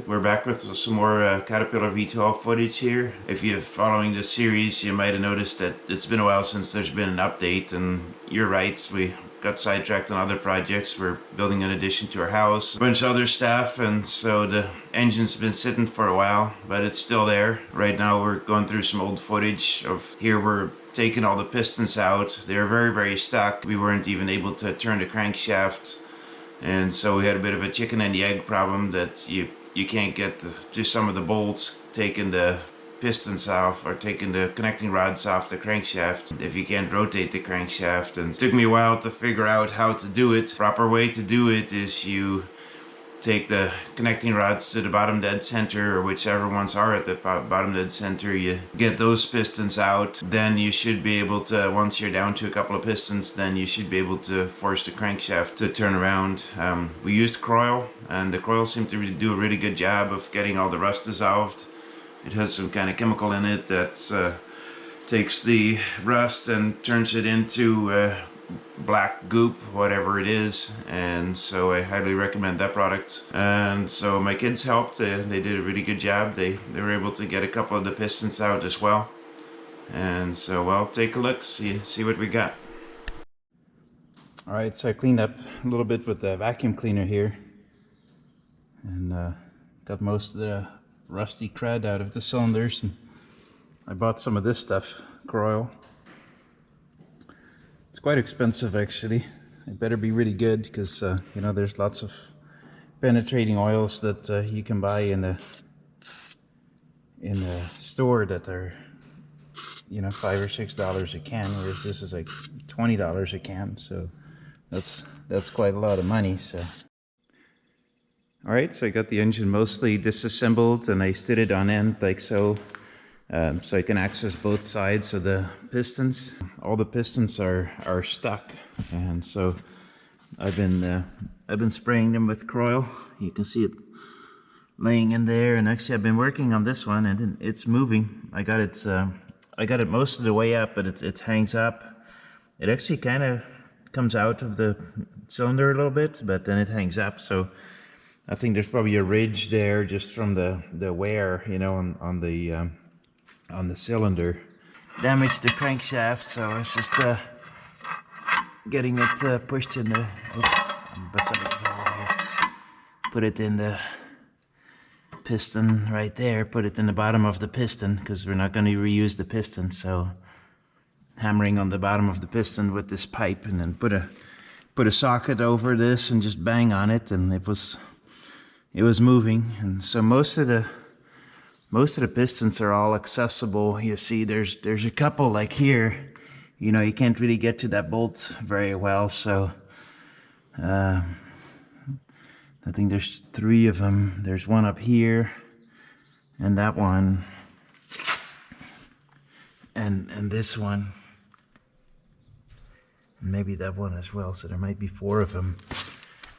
We're back with some more Caterpillar V12 footage here. If you're following this series, you might have noticed that it's been a while since there's been an update, and you're right, we got sidetracked on other projects. We're building an addition to our house, a bunch of other stuff, and so the engine's been sitting for a while, but it's still there. Right now we're going through some old footage of here. We're taking all the pistons out. They're very stuck. We weren't even able to turn the crankshaft, and so we had a bit of a chicken and the egg problem that you can't get just some of the bolts taking the pistons off or taking the connecting rods off the crankshaft if you can't rotate the crankshaft. And it took me a while to figure out how to do it. The proper way to do it is you take the connecting rods to the bottom dead center, or whichever ones are at the bottom dead center. You get those pistons out, then you should be able to, once you're down to a couple of pistons, then you should be able to force the crankshaft to turn around. We used coil, and the coil seemed to do a really good job of getting all the rust dissolved. It has some kind of chemical in it that takes the rust and turns it into black goop, whatever it is, and so I highly recommend that product. And so my kids helped. They did a really good job. They were able to get a couple of the pistons out as well. And so, well, take a look, see what we got. All right, so I cleaned up a little bit with the vacuum cleaner here, and got most of the rusty crud out of the cylinders. And I bought some of this stuff, coil. It's quite expensive, actually. It better be really good, because you know, there's lots of penetrating oils that you can buy in the store that are, you know, $5 or $6 a can, whereas this is like $20 a can. So that's quite a lot of money. So all right, so I got the engine mostly disassembled, and I stood it on end like so. So I can access both sides of the pistons. All the pistons are stuck, and so I've been spraying them with coil. You can see it laying in there, and actually I've been working on this one, and it's moving. I got it most of the way up, but it hangs up. It actually kind of comes out of the cylinder a little bit, but then it hangs up. So I think there's probably a ridge there just from the wear, you know, on the cylinder. Damaged the crankshaft, so it's just getting it pushed in the. Put it in the piston right there. Put it in the bottom of the piston, because we're not going to reuse the piston. So hammering on the bottom of the piston with this pipe, and then put a socket over this and just bang on it, and it was moving. And so most of the pistons are all accessible. You see, there's a couple like here, you know, you can't really get to that bolt very well. So I think there's 3 of them. There's one up here, and that one, and this one, and maybe that one as well. So there might be 4 of them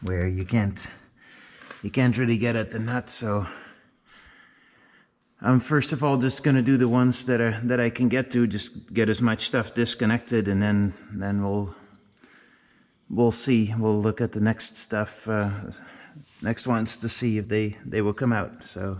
where you can't really get at the nut. So I'm first of all just going to do the ones that I can get to, just get as much stuff disconnected, and then we'll see. We'll look at the next stuff, next ones, to see if they will come out. So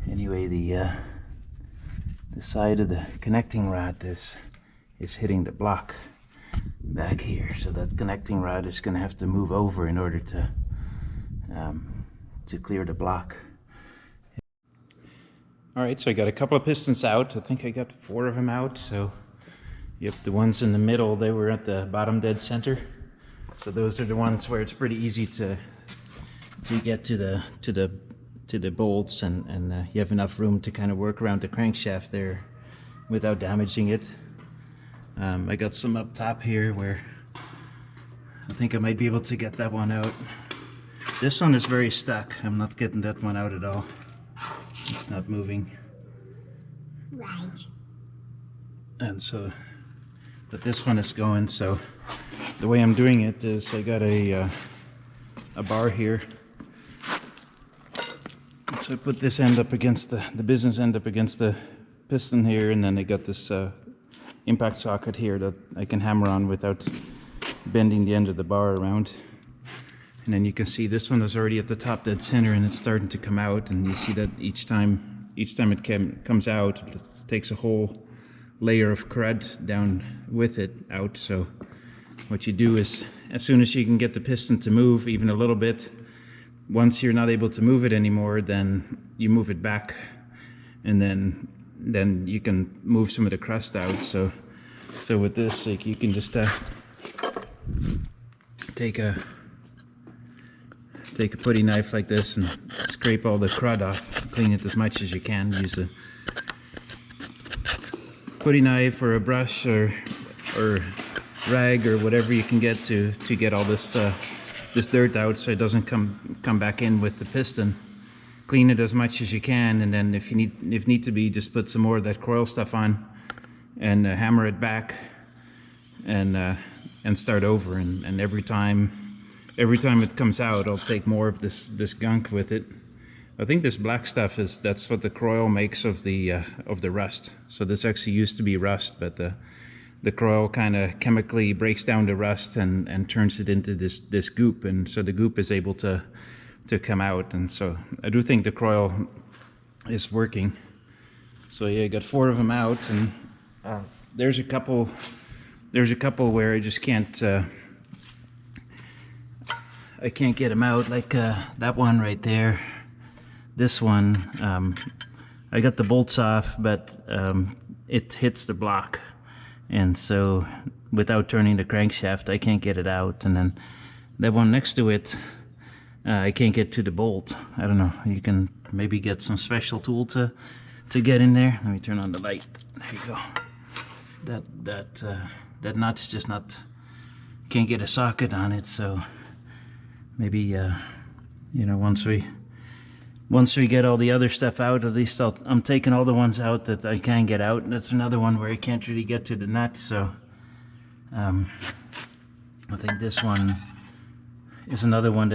anyway, the side of the connecting rod is hitting the block back here, so that connecting rod is going to have to move over in order to clear the block. All right, so I got a couple of pistons out. I think I got 4 of them out. So yep, the ones in the middle, they were at the bottom dead center. So those are the ones where it's pretty easy to get to the to the bolts, and you have enough room to kind of work around the crankshaft there without damaging it. I got some up top here where I think I might be able to get that one out. This one is very stuck. I'm not getting that one out at all. It's not moving. Right. And so, but this one is going. So the way I'm doing it is I got a bar here. So I put this end up against the business end up against the piston here, and then I got this impact socket here that I can hammer on without bending the end of the bar around. And then you can see this one is already at the top dead center, and it's starting to come out, and you see that each time it comes out, it takes a whole layer of crud down with it out. So what you do is, as soon as you can get the piston to move even a little bit, once you're not able to move it anymore, then you move it back, and then you can move some of the crust out. So with this, like, you can just take a putty knife like this and scrape all the crud off, clean it as much as you can. Use a putty knife or a brush or rag or whatever you can get to get all this dirt out, so it doesn't come back in with the piston. Clean it as much as you can, and then if need to be, just put some more of that coil stuff on and hammer it back and start over. And every time it comes out, I'll take more of this gunk with it. I think this black stuff that's what the coil makes of the rust. So this actually used to be rust, but the coil kind of chemically breaks down the rust and turns it into this goop, and so the goop is able to come out. And so I do think the coil is working. So yeah, I got 4 of them out, and there's a couple where I just can't I can't get them out, like that one right there. This one, I got the bolts off, but it hits the block, and so without turning the crankshaft I can't get it out. And then that one next to it, I can't get to the bolt. I don't know, you can maybe get some special tool to get in there. Let me turn on the light. There you go. That nut's just not, can't get a socket on it. So maybe you know, once we get all the other stuff out, at least I'm taking all the ones out that I can get out. And that's another one where I can't really get to the nut. So I think this one is another one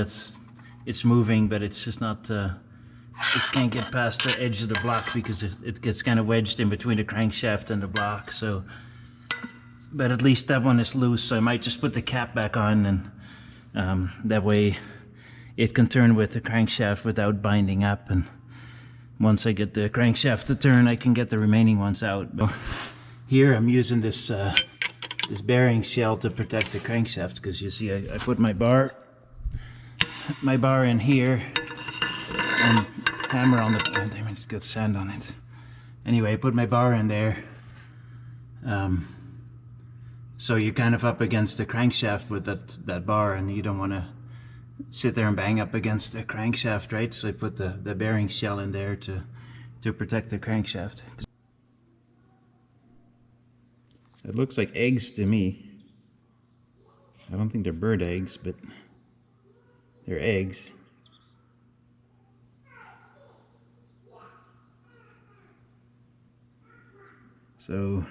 it's moving, but it's just not it can't get past the edge of the block because it gets kind of wedged in between the crankshaft and the block. So, but at least that one is loose, so I might just put the cap back on, and that way it can turn with the crankshaft without binding up. And once I get the crankshaft to turn, I can get the remaining ones out. But here I'm using this bearing shell to protect the crankshaft, because you see I put my bar in here and hammer on the, oh, damn it, it's got sand on it. Anyway, I put my bar in there, so you're kind of up against the crankshaft with that bar, and you don't want to sit there and bang up against the crankshaft, right? So I put the bearing shell in there to protect the crankshaft. It looks like eggs to me. I don't think they're bird eggs, but they're eggs. So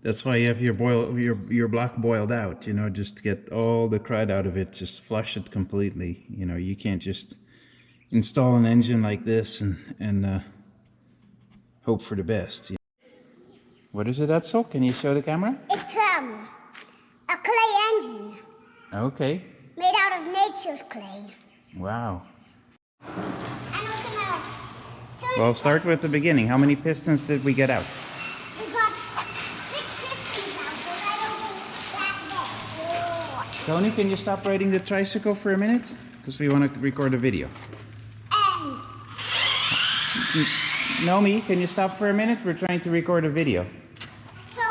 that's why you have your block boiled out, you know, just to get all the crud out of it, just flush it completely. You know, you can't just install an engine like this and hope for the best. What is it, Edsel? Can you show the camera? It's a clay engine. Okay. Made out of nature's clay. Wow. And we're gonna Well, start with the beginning. How many pistons did we get out? We got 6 pistons out, so right over back there. Tony, can you stop riding the tricycle for a minute? Because we want to record a video. And Nomi, can you stop for a minute? We're trying to record a video. so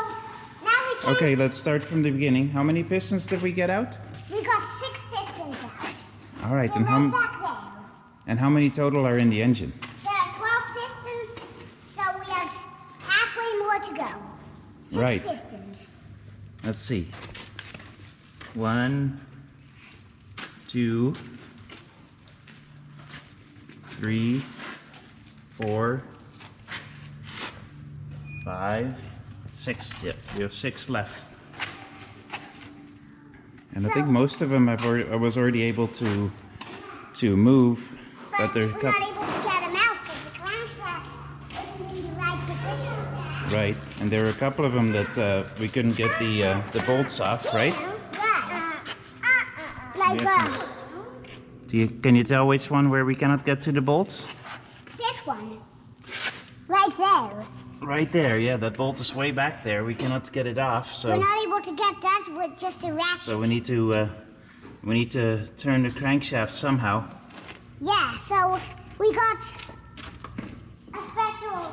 now we can. Okay, let's start from the beginning. How many pistons did we get out? We got 6 pistons out. All right, They're and right back there. And how many total are in the engine? There are 12 pistons, so we have halfway more to go. 6 Right. pistons. Let's see. 1, 2, 3, 4, 5, 6. Yep, we have 6 left. And I think most of them I was already able to move, but But there's we're a not couple. able to get them out because the crankshaft isn't in the right position. Right, and there were a couple of them that we couldn't get the bolts off, right? Like We have Can you tell which one where we cannot get to the bolts? this one. Right there. Right there, yeah, that bolt is way back there. We cannot get it off, We're so not able to get that with just a ratchet. we need to turn the crankshaft somehow. Yeah, so we got a special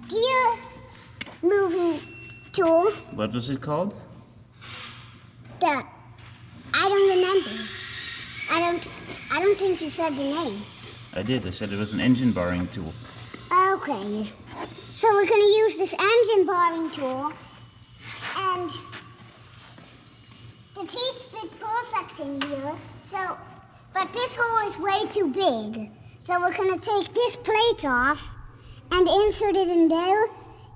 gear moving tool What was it called? that I don't remember. I don't think you said the name. I did. I said it was an engine boring tool. Okay. So we're gonna use this engine boring tool, and the teeth fit perfect in here. So, but this hole is way too big. So we're gonna take this plate off and insert it in there.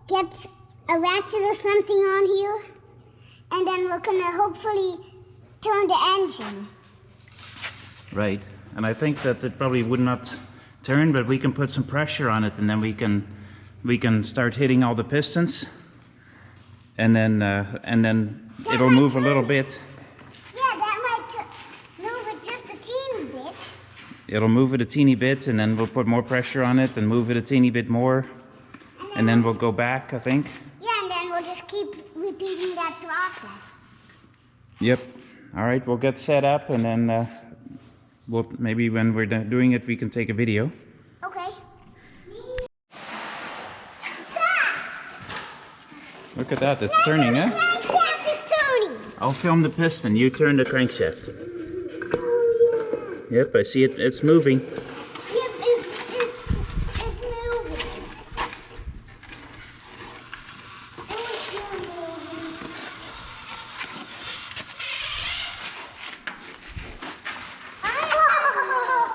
Get a ratchet or something on here, and then we're gonna hopefully turn the engine. Right. And I think that it probably would not turn, but we can put some pressure on it, and then we can start hitting all the pistons, and then it'll move a little bit. Yeah, that might move it just a teeny bit. It'll move it a teeny bit, and then we'll put more pressure on it and move it a teeny bit more, and then we'll go back, I think. Yeah, and then we'll just keep repeating that process. Yep. All right, we'll get set up, and then we'll maybe when we're doing it, we can take a video. Okay. Look at that, it's turning, The huh? crankshaft is turning. I'll film the piston. You turn the crankshaft. Yep, I see it. It's moving. Yep, it's moving. It's still moving. Oh,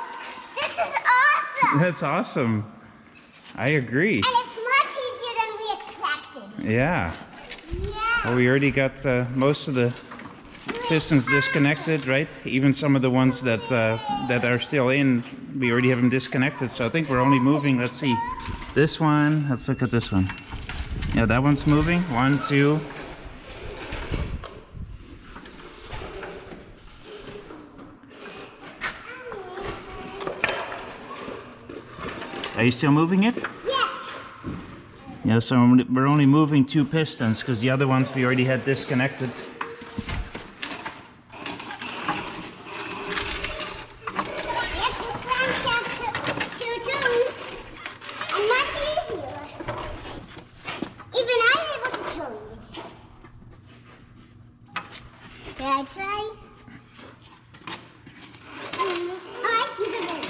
this is awesome. That's awesome. I agree. And it's much easier than we expected. Yeah. Yeah. Well, we already got most of the pistons disconnected, right? Even some of the ones that are still in, we already have them disconnected. So I think we're only moving. Let's see, this one. Let's look at this one. Yeah, that one's moving. 1, 2. Are you still moving it? Yeah. Yeah, so we're only moving 2 pistons because the other ones we already had disconnected. Yes, this crankshaft two turns and much easier. Even I'm able to turn it. Can I try? Alright, you can do it.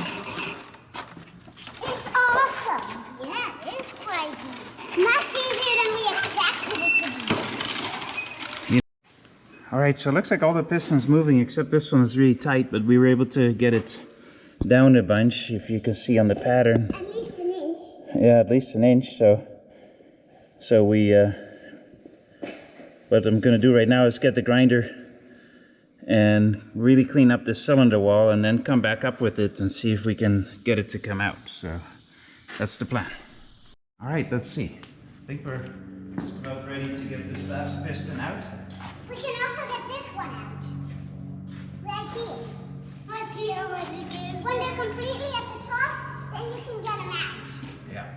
It's awesome. Yeah, it's crazy. Much easier than we expected it to be. All right, so it looks like all the pistons moving except this one is really tight, but we were able to get it down a bunch, if you can see on the pattern. At least an inch. Yeah, at least an inch. So we what I'm gonna do right now is get the grinder and really clean up this cylinder wall, and then come back up with it and see if we can get it to come out. So that's the plan. All right, let's see. I think we're just about ready to get this last piston out. We can also get this one out. Right here. Let's see how much you get. When they're completely at the top, then you can get them out. Yeah.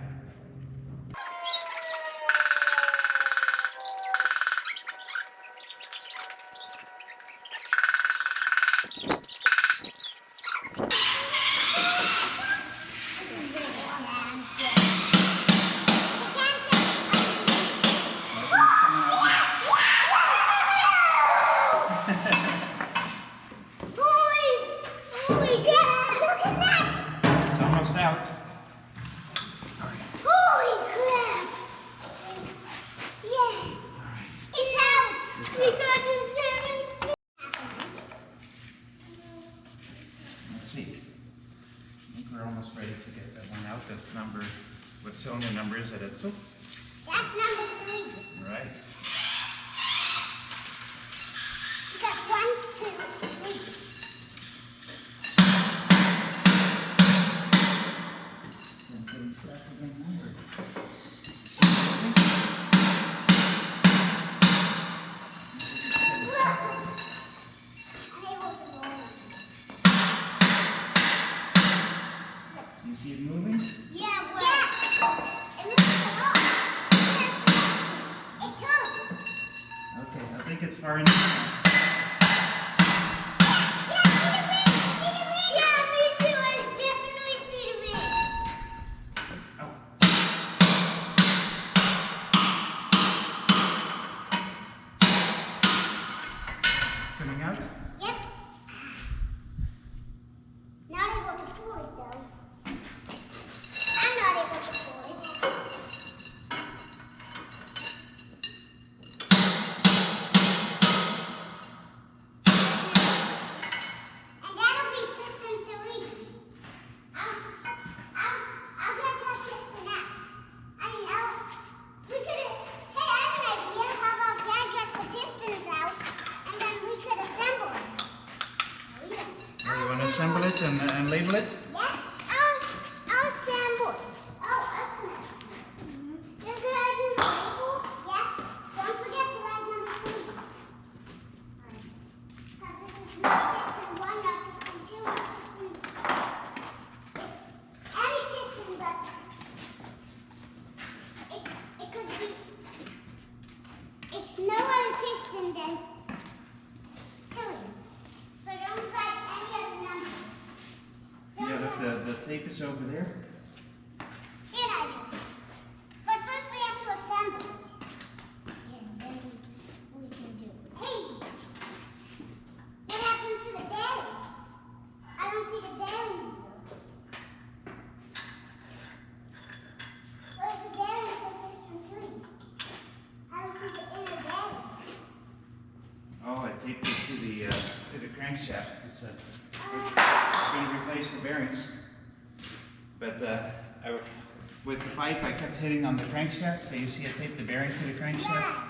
Boys! Look at that! almost out. Holy crap! Yeah, it's out. We got the 7. Let's see. I think we're almost ready to get that one out. That's number, what cylinder number is it? That's number 3. right. We got 1, 2, 3. You see it moving? Yeah, well. It moves a lot. Yes. It does. Okay, I think it's far enough. Yeah, me too. I definitely see the wind. Oh. It's coming out? Yep. Not able to pull it though. I'm not able to pull it. And that'll be piston 3. I'll get that piston out. We could have, hey, I have an idea. How about Dad gets the pistons out and then we could assemble them. You want to assemble it and label it? Yeah, I'll assemble it. Oh, that's nice. Then could I do the label? Yeah. Don't forget to write number 3. Because this is not piston 1, not piston 2, not piston... It's any piston, but it could be... It's no other piston than 3. So don't write any other number. Yeah, but the tape is over there. Here I go. But first we have to assemble it. And then we can do it. Hey! What happened to the bearing? I don't see the bearing. Where's the bearing for piston 3? I don't see the inner bearing. Oh, I taped it to the crankshaft. It's going to replace the bearings. But with the pipe, I kept hitting on the crankshaft. So you see, I taped the bearing to the crankshaft. Yeah.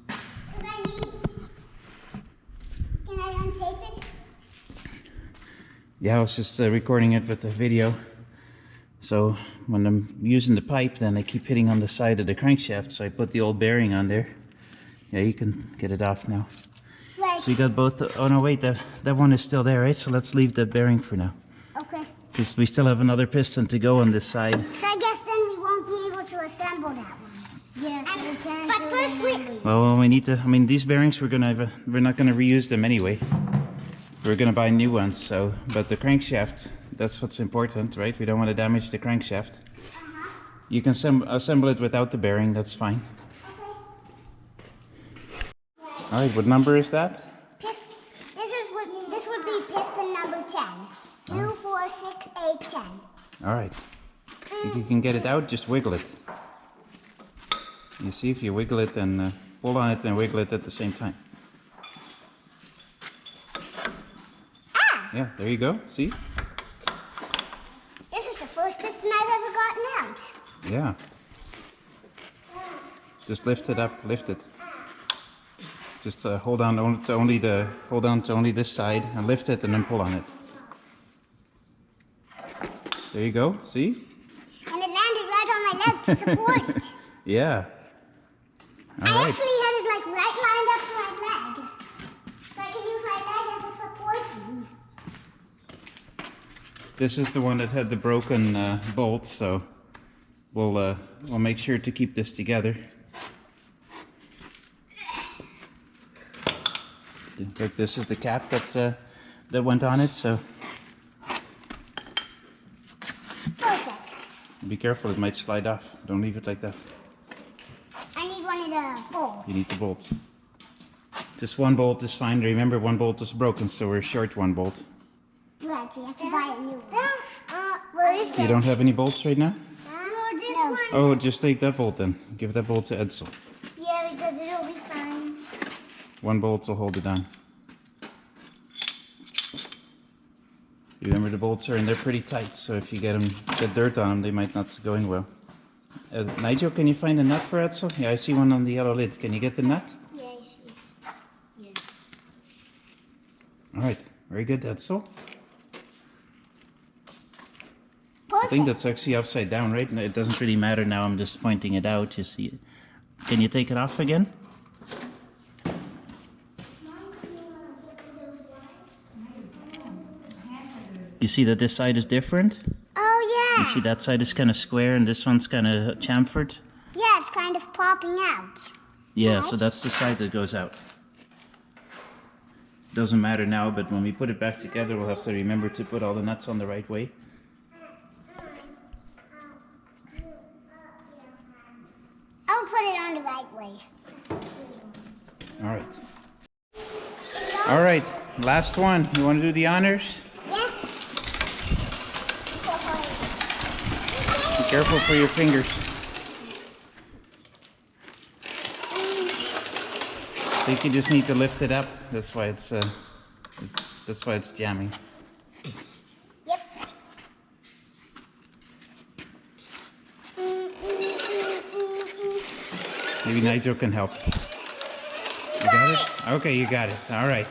Because I need it. Can I untape it? Yeah, I was just recording it with the video. So when I'm using the pipe, then I keep hitting on the side of the crankshaft. So I put the old bearing on there. Yeah, you can get it off now. Right. So you got both. Oh no, wait, that one is still there, right? So let's leave the bearing for now. Okay. Because we still have another piston to go on this side. So I guess then we won't be able to assemble that one. Yeah, so we can't. But first we. Well, we need to. I mean, these bearings we're not gonna reuse them anyway. We're gonna buy new ones. So, but the crankshaft, that's what's important, right? We don't want to damage the crankshaft. You can assemble it without the bearing. That's fine. Okay. All right. What number is that? This would be piston number 10. 2, 4, 6, 8, 10. All right. If you can get it out, just wiggle it. You see, if you wiggle it and pull on it and wiggle it at the same time. Ah! Yeah, there you go. See? This is the first piston I've ever gotten out. Yeah. Just lift it up. Lift it. Just hold on to only this side and lift it and then pull on it. There you go. See? And it landed right on my leg to support it. Yeah. All I right. actually had it like right lined up to my leg. So I can use my leg as a support beam. This is the one that had the broken bolt, so we'll make sure to keep this together. Look, this is the cap that went on it, so Perfect. be careful, it might slide off. Don't leave it like that. I need one of the bolts. You need the bolts. Just one bolt is fine. Remember, one bolt is broken, so we're short one bolt. right. We have to buy a new one. Where is that? You don't have any bolts right now? This one. Oh, just take that bolt then. Give that bolt to Edsel. Yeah, because it'll be fine. One bolt will hold it down. Remember the bolts are in there pretty tight, so if you get dirt on them, they might not go in well. Nigel, can you find a nut for Edsel? Yeah, I see one on the yellow lid. Can you get the nut? Yeah, I see. Yes. All right, very good, Edsel. I Perfect. think that's actually upside down, right? No, it doesn't really matter now. I'm just pointing it out. You see, can you take it off again? You see that this side is different? Oh, yeah. You see that side is kind of square and this one's kind of chamfered? Yeah, it's kind of popping out. Yeah, Right. so that's the side that goes out. Doesn't matter now, but when we put it back together, we'll have to remember to put all the nuts on the right way. I'll put it on the right way. All right. All right, last one. You want to do the honors? Yeah. Be careful for your fingers. I think you just need to lift it up. That's why that's why it's jamming. Yep. Maybe Nigel can help. You got it? Okay, you got it. All right.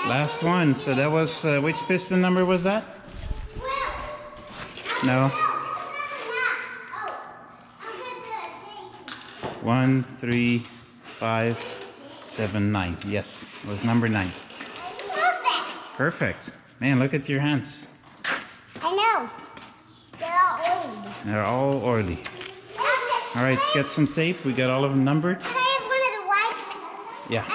Last one. So that was, which piston number was that? No. 1, 3, 5, 7, 9. Yes, it was number 9. Perfect. Perfect. Man, look at your hands. I know. They're all old. They're all oily. All right, let's get some tape. We got all of them numbered. Can I have one of the wipes? Yeah.